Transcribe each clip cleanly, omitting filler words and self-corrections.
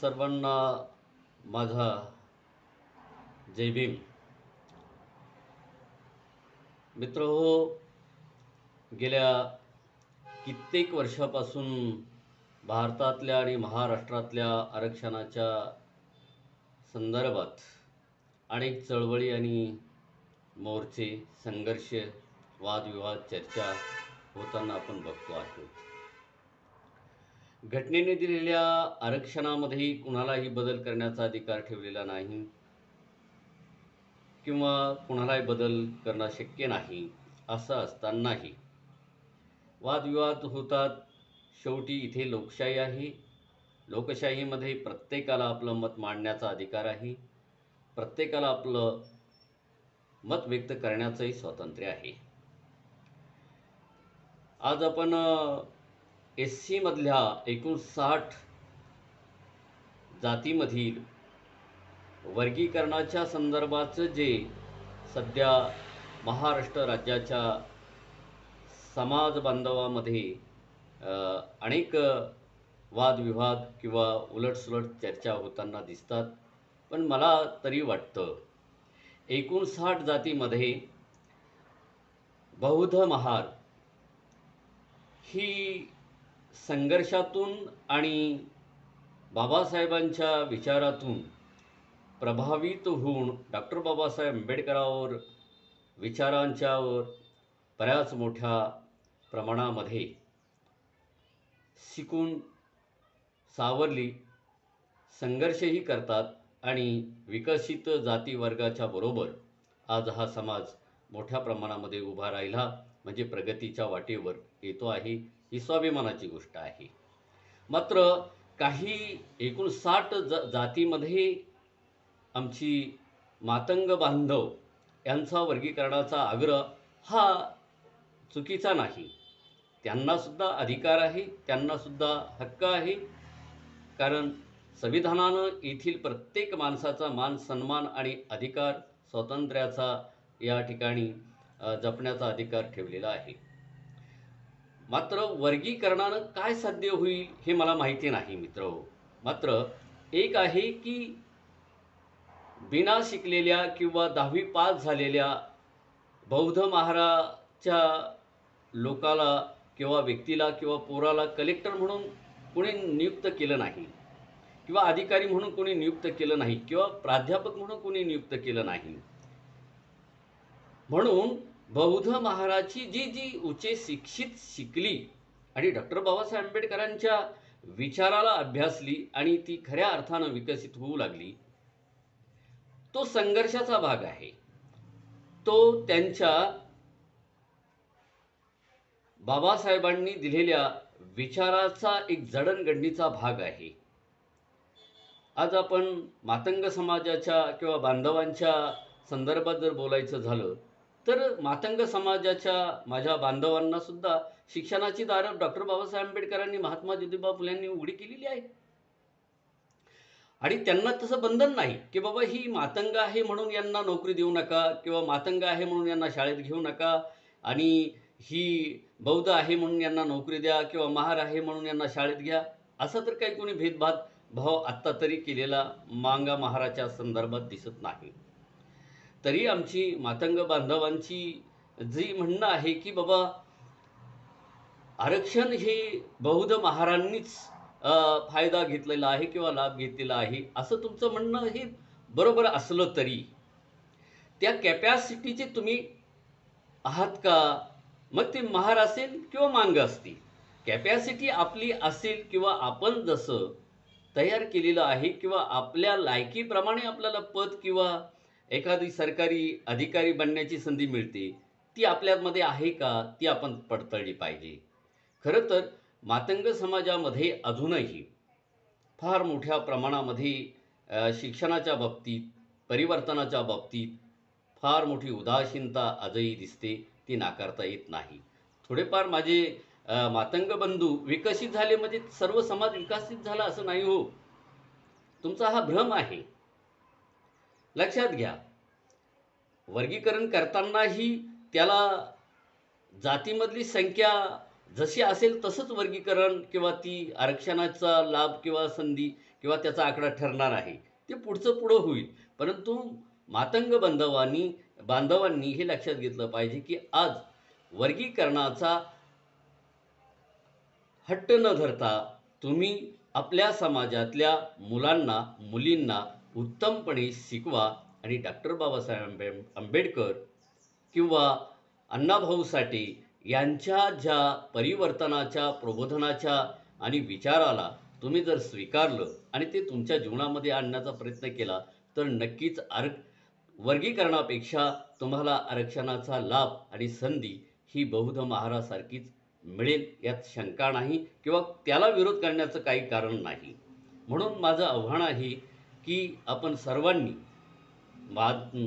सर्वांना माझा जय भीम. मित्रहो, गेल्या कित्येक वर्षापासून भारतातल्या आणि महाराष्ट्रातल्या आरक्षणाच्या संदर्भात अनेक चळवळी आणि मोर्चे, संघर्ष, वादविवाद, चर्चा होताना आपण बघतो आहोत. घटनेने दिलेल्या आरक्षणामध्ये कुणालाही बदल करण्याचा अधिकार ठेवलेला नाही किंवा कुणालाही बदल करणं शक्य नाही. असं असतानाही वादविवाद होतात. शेवटी इथे लोकशाही आहे. लोकशाहीमध्ये प्रत्येकाला आपलं मत मांडण्याचा अधिकार आहे. प्रत्येकाला आपलं मत व्यक्त करण्याचंही स्वातंत्र्य आहे. आज आपण SC मधल्या 59 जातीमधील वर्गीकरणाच्या संदर्भाचं जे सध्या महाराष्ट्र राज्याच्या समाज बांधवामध्ये अनेक वादविवाद किंवा उलटसुलट चर्चा होताना दिसतात. पण मला तरी वाटतं 59 जातीमध्ये बौद्ध महार ही संघर्षातून आणि बाबासाहेबांच्या विचारातून प्रभावित होऊन डॉक्टर बाबासाहेब आंबेडकरांवर विचारांच्यावर बऱ्याच मोठ्या प्रमाणामध्ये शिकून सावरली, संघर्षही करतात आणि विकसित जाती वर्गाच्या बरोबर आज हा समाज मोठ्या प्रमाणामध्ये उभा राहिला म्हणजे प्रगतीच्या वाटेवर येतो आहे. ही स्वाभिमानाची गोष्ट आहे. मात्र काही 59 जातीमध्ये आमची मातंग बांधव यांचा वर्गीकरणाचा आग्रह हा चुकीचा नाही. त्यांनासुद्धा अधिकार आहे, त्यांनासुद्धा हक्क आहे. कारण संविधानानं येथील प्रत्येक माणसाचा मान, सन्मान आणि अधिकार, स्वातंत्र्याचा या ठिकाणी जपण्याचा अधिकार ठेवलेला आहे. मात्र वर्गीकरणानं काय साध्य होईल हे मला माहिती नाही मित्रहो. मात्र एक आहे की बिना शिकलेल्या किंवा 10वी पास झालेल्या बौद्ध महाराच्या लोकाला किंवा व्यक्तीला किंवा पोराला कलेक्टर म्हणून कोणी नियुक्त केलं नाही किंवा अधिकारी म्हणून कोणी नियुक्त केलं नाही किंवा प्राध्यापक म्हणून कोणी नियुक्त केलं नाही. म्हणून बौद्ध महाराची जी उच्च शिक्षित शिकली आणि डॉक्टर बाबासाहेब आंबेडकरांच्या विचाराला अभ्यासली आणि ती खऱ्या अर्थानं विकसित होऊ लागली, तो संघर्षाचा भाग आहे. तो त्यांच्या बाबासाहेबांनी दिलेल्या विचाराचा एक जडणघडणीचा भाग आहे. आज आपण मातंग समाजाच्या किंवा बांधवांच्या संदर्भात जर बोलायचं झालं तर मातंग समाजाच्या माझ्या बांधवांना सुद्धा शिक्षणाची दारं डॉक्टर बाबासाहेब आंबेडकरांनी, महात्मा ज्योतिबा फुल्यांनी उघडी केलेली आहे. आणि त्यांना तसं बंधन नाही की बाबा ही मातंग आहे म्हणून यांना नोकरी देऊ नका किंवा मातंग आहे म्हणून यांना शाळेत घेऊ नका आणि ही बौद्ध आहे म्हणून यांना नोकरी द्या किंवा महार आहे म्हणून यांना शाळेत घ्या. असं तर काही कोणी भेदभाव आत्ता तरी केलेला मांगा महाराच्या संदर्भात दिसत नाही. तरी आमची मातंग बांधवांची जी म्हणणं आहे की बाबा आरक्षण हे बौद्ध महारांनीच फायदा घेतलेला आहे किंवा लाभ घेतलेला आहे, असं तुमचं म्हणणं हे बरोबर असलं तरी त्या कॅपॅसिटीचे तुम्ही आहात का? मग ते महार असेल किंवा मांग असतील, कॅपॅसिटी आपली असेल किंवा आपण जसं तयार केलेलं आहे किंवा आपल्या लायकीप्रमाणे आपल्याला पद किंवा एखादी सरकारी अधिकारी बनण्याची संधी मिळते, ती आपल्यामध्ये आहे का? ती आपण पडताळली पाहिजे. खरं तर मातंग समाजामध्ये अजूनही फार मोठ्या प्रमाणामध्ये शिक्षणाच्या बाबतीत, परिवर्तनाच्या बाबतीत फार मोठी उदासीनता आजही दिसते. ती नाकारता येत नाही. थोडेफार माझे मातंग बंधू विकसित झाले म्हणजे सर्व समाज विकसित झाला असं नाही हो. तुमचा हा भ्रम आहे. लक्षात घ्या, वर्गीकरण करतानाही त्याला जातीमधली संख्या जशी असेल तसंच वर्गीकरण किंवा ती आरक्षणाचा लाभ किंवा संधी किंवा त्याचा आकडा ठरणार आहे. ते पुढचं पुढं होईल. परंतु मातंग बांधवांनी हे लक्षात घेतलं पाहिजे, की आज वर्गीकरणाचा हट्ट न धरता तुम्ही आपल्या समाजातल्या मुलांना, मुलींना उत्तमपणे शिकवा आणि डॉक्टर बाबासाहेब आंबेडकर किंवा अण्णाभाऊ साठे यांच्या ज्या परिवर्तनाच्या, प्रबोधनाच्या आणि विचाराला तुम्ही जर स्वीकारलं आणि ते तुमच्या जीवनामध्ये आणण्याचा प्रयत्न केला, तर नक्कीच वर्गीकरणापेक्षा तुम्हाला आरक्षणाचा लाभ आणि संधी ही बौद्ध महारासारखीच मिळेल, यात शंका नाही किंवा त्याला विरोध करण्याचं काही कारण नाही. म्हणून माझं आव्हान आहे, की आपण सर्वांनी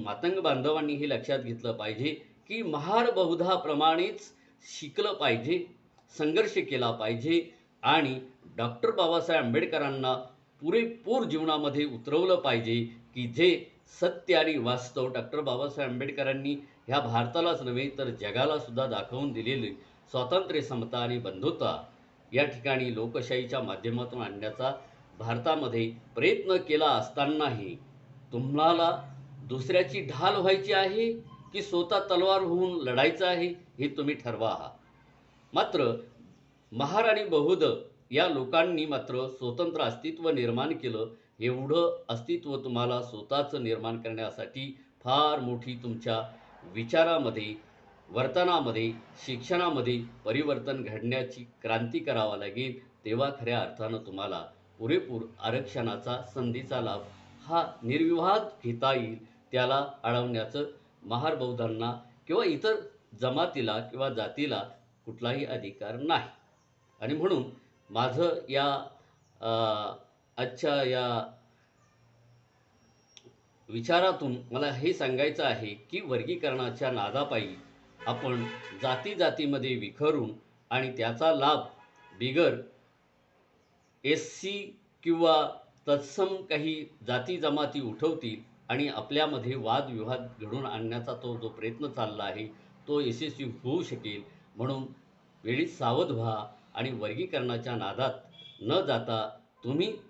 मातंग बांधवांनी हे लक्षात घेतलं पाहिजे, की महार बहुधाप्रमाणेच शिकलं पाहिजे, संघर्ष केला पाहिजे आणि डॉक्टर बाबासाहेब आंबेडकरांना पुरेपूर जीवनामध्ये उतरवलं पाहिजे, की जे सत्य आणि वास्तव डॉक्टर बाबासाहेब आंबेडकरांनी ह्या भारतालाच नव्हे तर जगाला सुद्धा दाखवून दिलेले स्वातंत्र्य, समता आणि बंधुता या ठिकाणी लोकशाहीच्या माध्यमातून आणण्याचा भारतामध्ये प्रयत्न केला असतानाही तुम्हाला दुसऱ्याची ढाल व्हायची आहे की स्वतः तलवार होऊन लढायचं आहे, हे तुम्ही ठरवा. मात्र महार आणि बौद्ध या लोकांनी मात्र स्वतंत्र अस्तित्व निर्माण केलं. एवढं अस्तित्व तुम्हाला स्वतःचं निर्माण करण्यासाठी फार मोठी तुमच्या विचारामध्ये, वर्तनामध्ये, शिक्षणामध्ये परिवर्तन घडण्याची क्रांती करावा लागेल. तेव्हा खऱ्या अर्थानं तुम्हाला पुरेपूर आरक्षणाचा, संधीचा लाभ हा निर्विवाद घेता येईल. त्याला अडवण्याचं महार बौद्धांना किंवा इतर जमातीला किंवा जातीला कुठलाही अधिकार नाही. आणि म्हणून माझं या आजच्या या विचारातून मला हे सांगायचं आहे, की वर्गीकरणाच्या नादापायी आपण जाती-जातीमध्ये विखरून आणि त्याचा लाभ बिगर एस-सी किंवा तत्सम काही जाती-जमाती उठवतील आणि आपल्यामध्ये वादविवाद घडवून आणण्याचा जो प्रयत्न चालला आहे, तो यशस्वी होऊ शकेल. म्हणून वेळीच सावध व्हा आणि वर्गीकरणाच्या नादात न जाता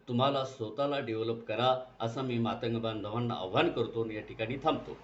तुम्हाला स्वतःला डेव्हलप करा, असं मी मातंग बांधवांना आव्हान करतो आणि या ठिकाणी थांबतो.